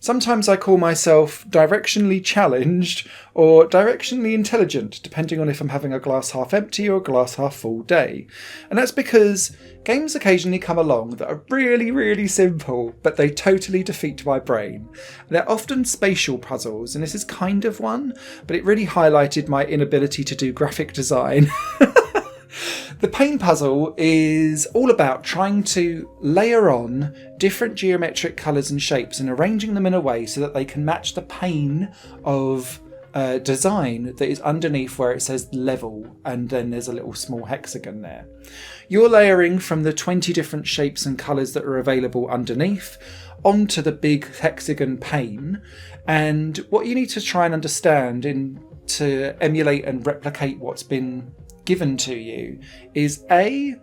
Sometimes I call myself directionally challenged or directionally intelligent, depending on if I'm having a glass half empty or a glass half full day. And that's because games occasionally come along that are really, really simple, but they totally defeat my brain. They're often spatial puzzles, and this is kind of one, but it really highlighted my inability to do graphic design. The Pane puzzle is all about trying to layer on different geometric colours and shapes and arranging them in a way so that they can match the pane of design that is underneath where it says level, and then there's a little small hexagon there. You're layering from the 20 different shapes and colours that are available underneath onto the big hexagon pane, and what you need to try and understand to emulate and replicate what's been given to you is A,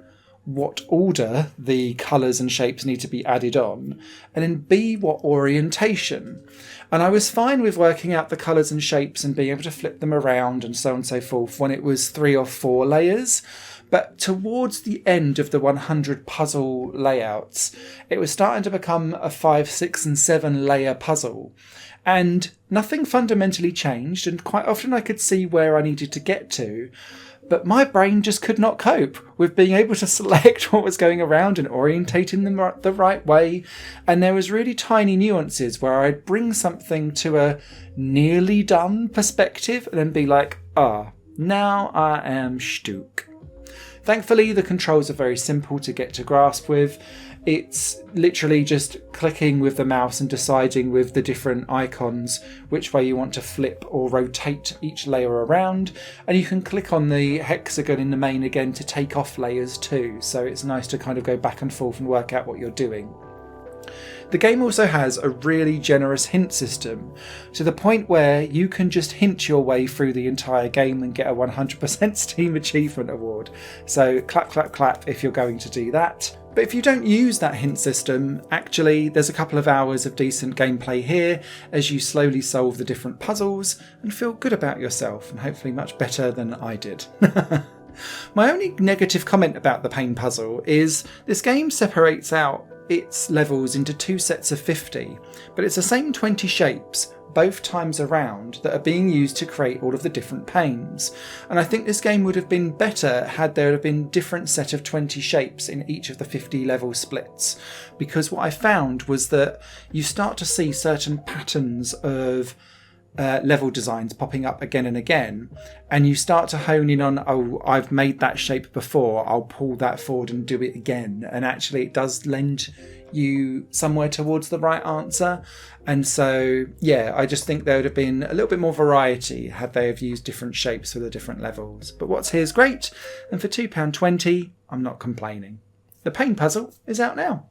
what order the colours and shapes need to be added on, and then B, what orientation. And I was fine with working out the colours and shapes and being able to flip them around and so on and so forth when it was 3 or 4 layers. But towards the end of the 100 puzzle layouts, it was starting to become a 5, 6 and 7 layer puzzle. And nothing fundamentally changed, and quite often I could see where I needed to get to. But my brain just could not cope with being able to select what was going around and orientating them the right way. And there was really tiny nuances where I'd bring something to a nearly done perspective and then be like, now I am stuck. Thankfully, the controls are very simple to get to grasp with. It's literally just clicking with the mouse and deciding with the different icons which way you want to flip or rotate each layer around. And you can click on the hexagon in the main again to take off layers too. So it's nice to kind of go back and forth and work out what you're doing. The game also has a really generous hint system, to the point where you can just hint your way through the entire game and get a 100% Steam Achievement Award. So clap, clap, clap if you're going to do that. But if you don't use that hint system, actually there's a couple of hours of decent gameplay here as you slowly solve the different puzzles and feel good about yourself, and hopefully much better than I did. My only negative comment about the Pane puzzle is this game separates out its levels into 2 sets of 50, but it's the same 20 shapes both times around that are being used to create all of the different panes. And I think this game would have been better had there have been different set of 20 shapes in each of the 50 level splits, because what I found was that you start to see certain patterns of level designs popping up again and again, and you start to hone in on, I've made that shape before, I'll pull that forward and do it again, and actually it does lend you somewhere towards the right answer. And so I just think there would have been a little bit more variety had they have used different shapes for the different levels. But what's here is great, and for £2.20 I'm not complaining. The Pane puzzle is out now.